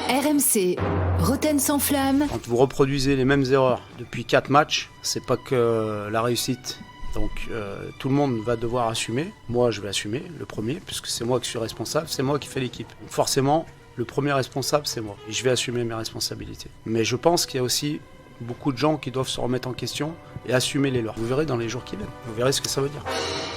RMC, Roten sans flamme. Quand vous reproduisez les mêmes erreurs depuis 4 matchs, c'est pas que la réussite. Donc tout le monde va devoir assumer. Moi, je vais assumer le premier, puisque c'est moi qui suis responsable, c'est moi qui fais l'équipe. Donc forcément, le premier responsable, c'est moi. Et je vais assumer mes responsabilités. Mais je pense qu'il y a aussi beaucoup de gens qui doivent se remettre en question et assumer les leurs. Vous verrez dans les jours qui viennent. Vous verrez ce que ça veut dire.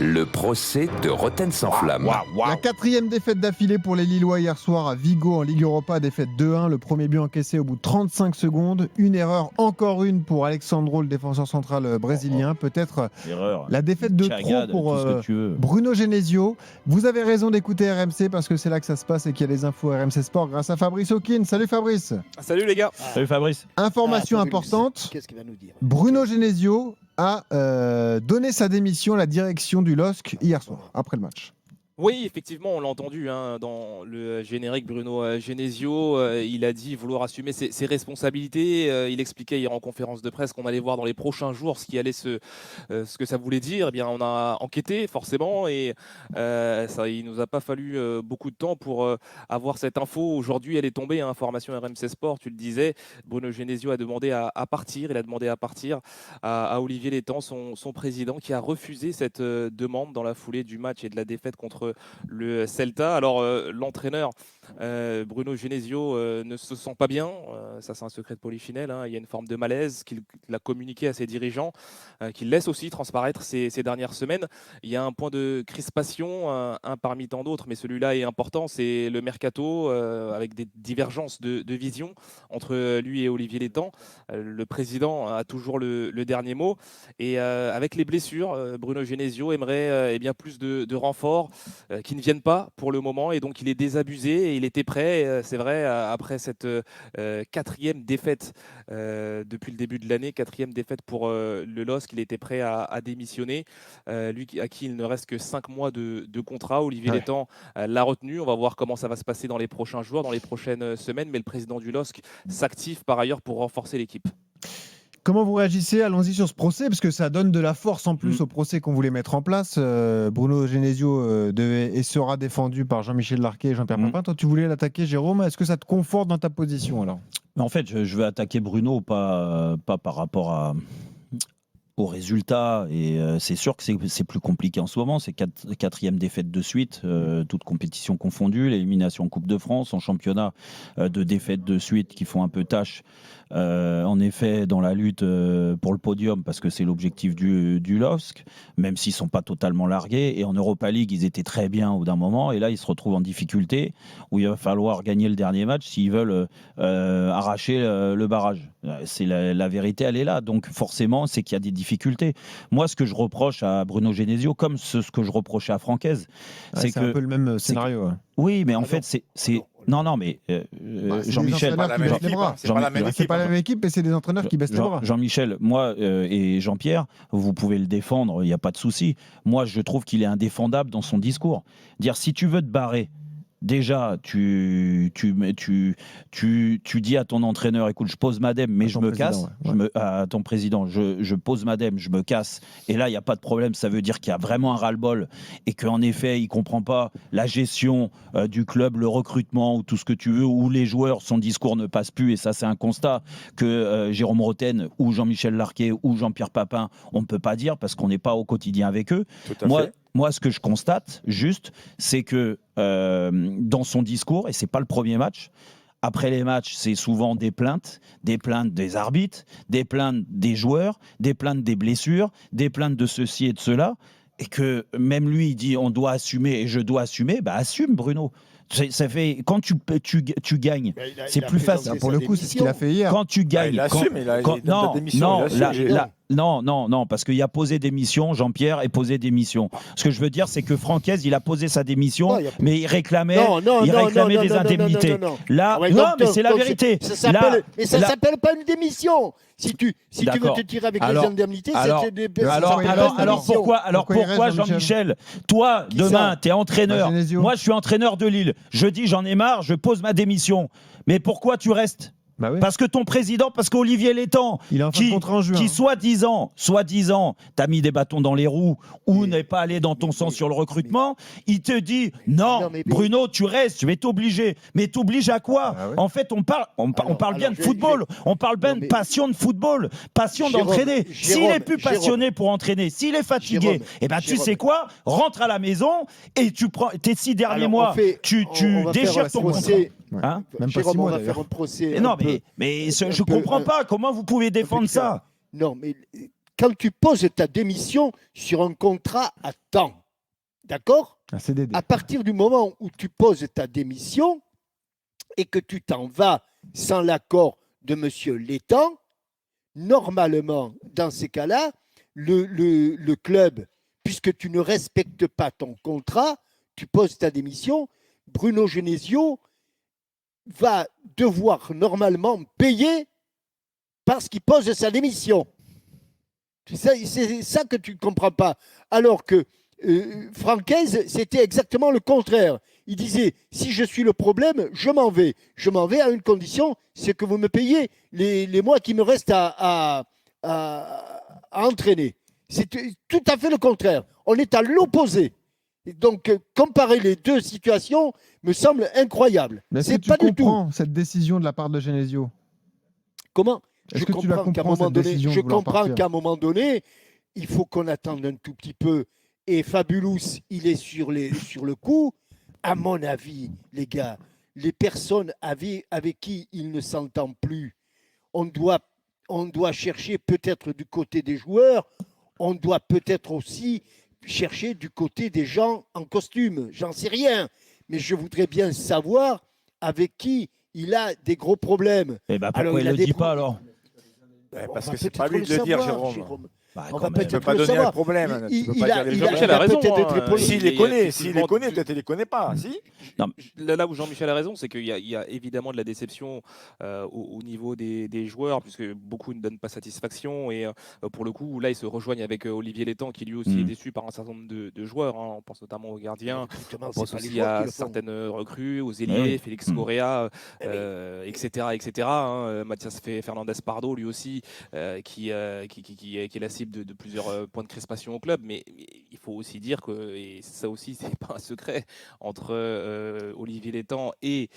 Le procès de Roten sans flamme. La 4e défaite d'affilée pour les Lillois hier soir à Vigo en Ligue Europa, défaite 2-1. Le premier but encaissé au bout de 35 secondes. Une erreur, encore une pour Alexandro, le défenseur central brésilien. Peut-être la défaite de trop pour Bruno Genesio. Vous avez raison d'écouter RMC parce que c'est là que ça se passe et qu'il y a les infos RMC Sport grâce à Fabrice Hawkins. Salut Fabrice. Salut les gars. Salut Fabrice. Information importante. Qu'est-ce qu'il va nous dire ? Bruno Genesio a donné sa démission à la direction du LOSC hier soir, après le match. Oui, effectivement, on l'a entendu dans le générique. Bruno Genesio, il a dit vouloir assumer ses responsabilités. Il expliquait hier en conférence de presse qu'on allait voir dans les prochains jours ce que ça voulait dire. Eh bien, on a enquêté forcément et il nous a pas fallu beaucoup de temps pour avoir cette info. Aujourd'hui, elle est tombée. Information RMC Sport, tu le disais. Bruno Genesio a demandé à partir. Il a demandé à partir à Olivier Létang, son président, qui a refusé cette demande dans la foulée du match et de la défaite contre le Celta. Alors l'entraîneur Bruno Genesio ne se sent pas bien, ça c'est un secret de Polichinelle, il y a une forme de malaise qu'il a communiqué à ses dirigeants, qu'il laisse aussi transparaître ces dernières semaines. Il y a un point de crispation, un parmi tant d'autres, mais celui-là est important, c'est le mercato, avec des divergences de vision entre lui et Olivier Létang. Le président a toujours le dernier mot, et avec les blessures, Bruno Genesio aimerait bien plus de renforts qui ne viennent pas pour le moment, et donc il est désabusé et il était prêt, c'est vrai, après cette 4e défaite depuis le début de l'année, 4e défaite pour le LOSC, il était prêt à démissionner, lui à qui il ne reste que 5 mois de contrat. Olivier Létang l'a retenu, on va voir comment ça va se passer dans les prochains jours, dans les prochaines semaines, mais le président du LOSC s'active par ailleurs pour renforcer l'équipe. Comment vous réagissez ? Allons-y sur ce procès, parce que ça donne de la force en plus au procès qu'on voulait mettre en place. Bruno Genesio devait et sera défendu par Jean-Michel Larquet et Jean-Pierre Papin. Toi, tu voulais l'attaquer, Jérôme. Est-ce que ça te conforte dans ta position alors ? En fait, je vais attaquer Bruno, pas par rapport aux résultats, et c'est sûr que c'est plus compliqué en ce moment. C'est 4e défaite de suite, toutes compétitions confondues, l'élimination en Coupe de France, en championnat, 2 défaites de suite qui font un peu tâche. En effet, dans la lutte pour le podium, parce que c'est l'objectif du LOSC, même s'ils ne sont pas totalement largués. Et en Europa League, ils étaient très bien au d'un moment, et là, ils se retrouvent en difficulté, où il va falloir gagner le dernier match s'ils veulent arracher le barrage. C'est la vérité, elle est là. Donc forcément, c'est qu'il y a des difficultés. Moi, ce que je reproche à Bruno Genesio, comme ce que je reprochais à Francaise, c'est que, un peu le même scénario. Oui, mais en fait, c'est... Non, mais Jean-Michel... C'est pas la même équipe, mais c'est des entraîneurs qui baissent les bras. Jean-Michel, moi et Jean-Pierre, vous pouvez le défendre, il n'y a pas de souci. Moi, je trouve qu'il est indéfendable dans son discours. Dire, si tu veux te barrer, déjà, tu dis à ton entraîneur, écoute, je pose ma dème, mais je me casse. À ton président, je pose ma dème, je me casse. Et là, il n'y a pas de problème. Ça veut dire qu'il y a vraiment un ras-le-bol et qu'en effet, il ne comprend pas la gestion du club, le recrutement ou tout ce que tu veux, où les joueurs, son discours ne passe plus. Et ça, c'est un constat que Jérôme Roten ou Jean-Michel Larquet ou Jean-Pierre Papin, on ne peut pas dire parce qu'on n'est pas au quotidien avec eux. Moi, ce que je constate, juste, c'est que dans son discours, et ce n'est pas le premier match, après les matchs, c'est souvent des plaintes des arbitres, des plaintes des joueurs, des plaintes des blessures, des plaintes de ceci et de cela, et que même lui, il dit on doit assumer et je dois assumer, assume Bruno. Ça fait, quand tu gagnes, c'est plus facile. Pour le coup, c'est ce qu'il a fait hier. Quand tu gagnes, il assume, il donne la démission. Non, parce qu'il a posé démission, Jean-Pierre est posé démission. Ce que je veux dire, c'est que Francaise, il a posé sa démission, mais il réclamait des indemnités. Là, mais c'est la vérité. Ça s'appelle pas une démission. Si tu veux te tirer avec les indemnités, c'est des alors pourquoi Jean-Michel, toi, demain, tu es entraîneur. Moi, je suis entraîneur de Lille. Je dis, j'en ai marre, je pose ma démission. Mais pourquoi tu restes ? Bah oui. Parce que ton président, parce qu'Olivier Létang, il est en fin de contrat en juin, qui soi-disant, t'a mis des bâtons dans les roues ou n'est pas allé dans ton sens sur le recrutement, il te dit non, Bruno, tu restes, je vais t'obliger. Mais t'obliges à quoi? En fait, on parle bien de football, on parle bien de passion de football, passion d'entraîner. S'il est plus passionné pour entraîner, s'il est fatigué, eh ben tu sais quoi? Rentre à la maison et tu prends tes 6 derniers mois, tu déchires ton contrat. Hein, même pas 6 mois, on va faire un procès. Non, mais je comprends pas. Comment vous pouvez défendre ça? Non, mais quand tu poses ta démission sur un contrat à temps, d'accord? À partir du moment où tu poses ta démission et que tu t'en vas sans l'accord de M. Létang, normalement, dans ces cas-là, le club, puisque tu ne respectes pas ton contrat, tu poses ta démission, Bruno Genesio va devoir normalement payer parce qu'il pose sa démission. C'est ça que tu ne comprends pas. Alors que Francaise, c'était exactement le contraire. Il disait, si je suis le problème, je m'en vais. Je m'en vais à une condition, c'est que vous me payez les mois qui me restent à entraîner. C'est tout à fait le contraire. On est à l'opposé. Donc, comparer les deux situations me semble incroyable. Mais est-ce que tu comprends cette décision de la part de Genesio? Comment? Je comprends qu'à un moment donné, il faut qu'on attende un tout petit peu. Et Fabulous, il est sur le coup. À mon avis, les gars, les personnes avec qui il ne s'entend plus, on doit chercher peut-être du côté des joueurs, on doit peut-être aussi chercher du côté des gens en costume. J'en sais rien. Mais je voudrais bien savoir avec qui il a des gros problèmes. Et pourquoi il ne le dit pas alors? Parce que c'est pas lui de le dire, Jérôme. On va peut-être tu ne peux pas donner un problème. Tu peux pas dire les gens. Jean-Michel a raison. S'il les connaît, peut-être il les connaît pas. Si. Non, là où Jean-Michel a raison, c'est qu'il y a évidemment de la déception au niveau des joueurs, puisque beaucoup ne donnent pas satisfaction. Et pour le coup, là, ils se rejoignent avec Olivier Létang, qui lui aussi est déçu par un certain nombre de joueurs. On pense notamment aux gardiens, on pense aussi à certaines recrues, aux ailiers, Félix Correa, etc. Mathias Fernandez Pardo, lui aussi, qui est la cible de plusieurs points de crispation au club. Mais il faut aussi dire que, et ça aussi, c'est pas un secret, entre Olivier Létang et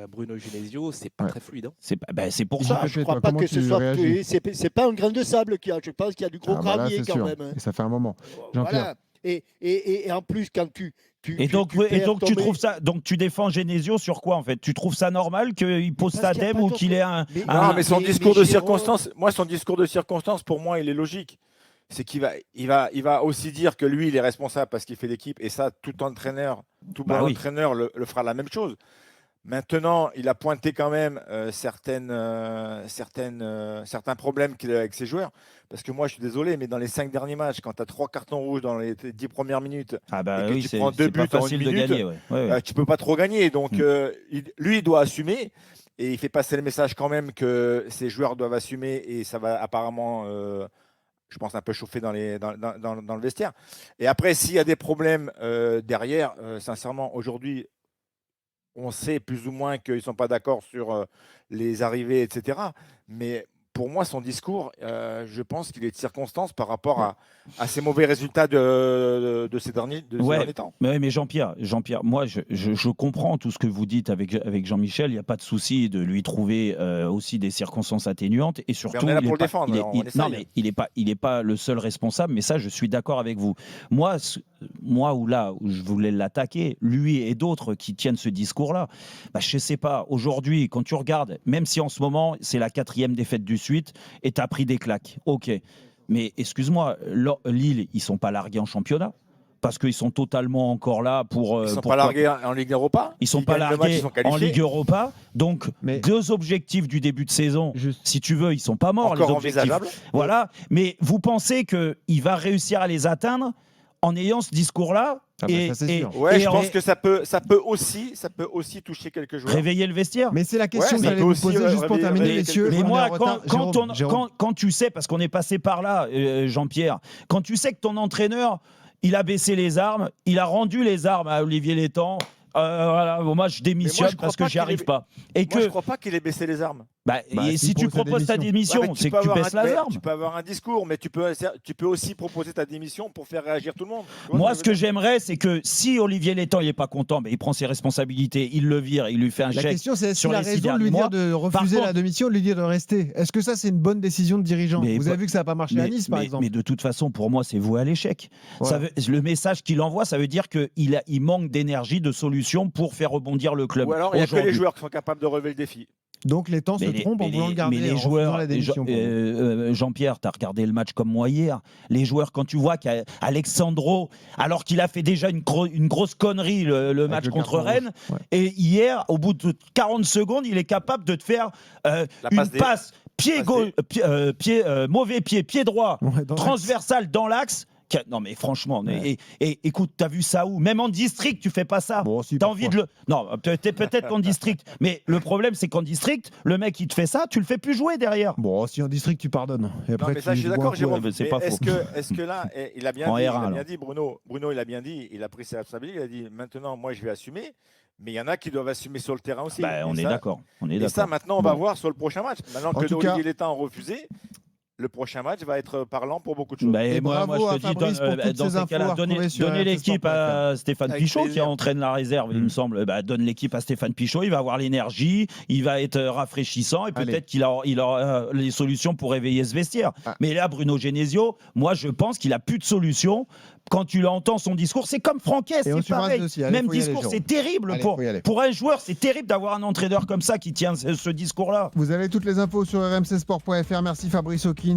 Bruno Genesio, c'est pas très fluide. C'est pour ça. Je ne crois pas que ce soit fluide. C'est pas un grain de sable qu'il y a. Je pense qu'il y a du gros gravier quand même. Et ça fait un moment. Jean-Pierre. Voilà. Et en plus, quand tu tu trouves ça, donc tu défends Genesio sur quoi en fait? Tu trouves ça normal qu'il pose sa dème ou qu'il ait un. Non, mais son discours de circonstance, pour moi, il est logique. C'est qu'il va aussi dire que lui, il est responsable parce qu'il fait l'équipe. Et ça, tout entraîneur le fera la même chose. Maintenant, il a pointé quand même certains problèmes qu'il a avec ses joueurs. Parce que moi, je suis désolé, mais dans les 5 derniers matchs, quand tu as 3 cartons rouges dans les 10 premières minutes et que tu prends 2 buts en 1 minute, tu ne peux pas trop gagner. Donc, lui, il doit assumer. Et il fait passer le message quand même que ses joueurs doivent assumer. Et ça va apparemment, je pense, un peu chauffer dans le vestiaire. Et après, s'il y a des problèmes derrière, sincèrement, aujourd'hui, on sait plus ou moins qu'ils ne sont pas d'accord sur les arrivées, etc. Mais pour moi, son discours, je pense qu'il est de circonstance par rapport à ces mauvais résultats de ces derniers temps. Mais Jean-Pierre, moi, je comprends tout ce que vous dites avec Jean-Michel. Il n'y a pas de souci de lui trouver aussi des circonstances atténuantes. Et surtout, on est là pour le défendre. Il n'est pas le seul responsable. Mais ça, je suis d'accord avec vous. Moi, où je voulais l'attaquer, lui et d'autres qui tiennent ce discours-là, je ne sais pas. Aujourd'hui, quand tu regardes, même si en ce moment, c'est la 4e défaite du suite et tu as pris des claques. Ok. Mais excuse-moi, Lille, ils ne sont pas largués en championnat parce qu'ils sont totalement encore là pour. Ils ne sont pas largués en Ligue Europa. Ils ne sont pas largués en Ligue Europa. Donc, 2 objectifs du début de saison, si tu veux, ils ne sont pas morts. Encore les objectifs. Voilà. Mais vous pensez qu'il va réussir à les atteindre en ayant ce discours-là? Je pense que ça peut aussi toucher quelques joueurs. Réveiller le vestiaire. Mais c'est la question que j'allais vous poser juste pour terminer, messieurs. Mais moi, quand tu sais, parce qu'on est passé par là, Jean-Pierre, quand tu sais que ton entraîneur, il a baissé les armes, il a rendu les armes à Olivier Létang. Moi, je démissionne parce que j'y arrive pas. Je ne crois pas qu'il ait baissé les armes. Et si tu proposes ta démission, c'est que tu baisses la arme. Tu peux avoir un discours, mais tu peux aussi proposer ta démission pour faire réagir tout le monde. Moi, ce que j'aimerais, c'est que si Olivier Létang n'est pas content, il prend ses responsabilités, il le vire, il lui fait un chèque. La question, c'est est-ce qu'il a raison de lui dire de refuser la démission, de lui dire de rester? Est-ce que ça, c'est une bonne décision de dirigeant? Vous avez vu que ça n'a pas marché à Nice, par exemple. Mais de toute façon, pour moi, c'est voué à l'échec. Le message qu'il envoie, ça veut dire qu'il manque d'énergie, de solutions pour faire rebondir le club. Ou alors, il n'y a que les joueurs qui sont capables de relever le défi. Donc les temps se trompent en voulant le garder. Mais les joueurs, Jean-Pierre, tu as regardé le match comme moi hier. Les joueurs, quand tu vois qu'Alexandro, alors qu'il a fait déjà une grosse connerie le match contre Rennes, et hier, au bout de 40 secondes, il est capable de te faire une passe mauvais pied droit, transversal dans l'axe. Non mais franchement, écoute, t'as vu ça où? Même en district, tu fais pas ça. T'as envie de le. Non, peut-être qu'en district. Mais le problème, c'est qu'en district, le mec il te fait ça, tu le fais plus jouer derrière. Bon, si en district tu pardonnes. Et après, non, mais ça, je suis d'accord, Jérôme. C'est pas faux. Est-ce que là, il a bien dit, Bruno, il a bien dit, il a pris ses responsabilités, il a dit maintenant, moi, je vais assumer. Mais il y en a qui doivent assumer sur le terrain aussi. On est d'accord. Et ça, maintenant, on va voir sur le prochain match. Maintenant que Olivier Létang a refusé. Le prochain match va être parlant pour beaucoup de choses. Moi, je te dis, dans ces cas-là, donnez l'équipe à Stéphane Pichot, qui entraîne la réserve, il me semble. Donne l'équipe à Stéphane Pichot, il va avoir l'énergie, il va être rafraîchissant et peut-être qu'il aura les solutions pour réveiller ce vestiaire. Mais là, Bruno Genesio, moi, je pense qu'il n'a plus de solution. Quand tu entends son discours, c'est comme Franquès, c'est pareil. Même discours, c'est terrible pour un joueur, c'est terrible d'avoir un entraîneur comme ça qui tient ce discours-là. Vous avez toutes les infos sur rmcsport.fr. Merci Fabrice Hawkins.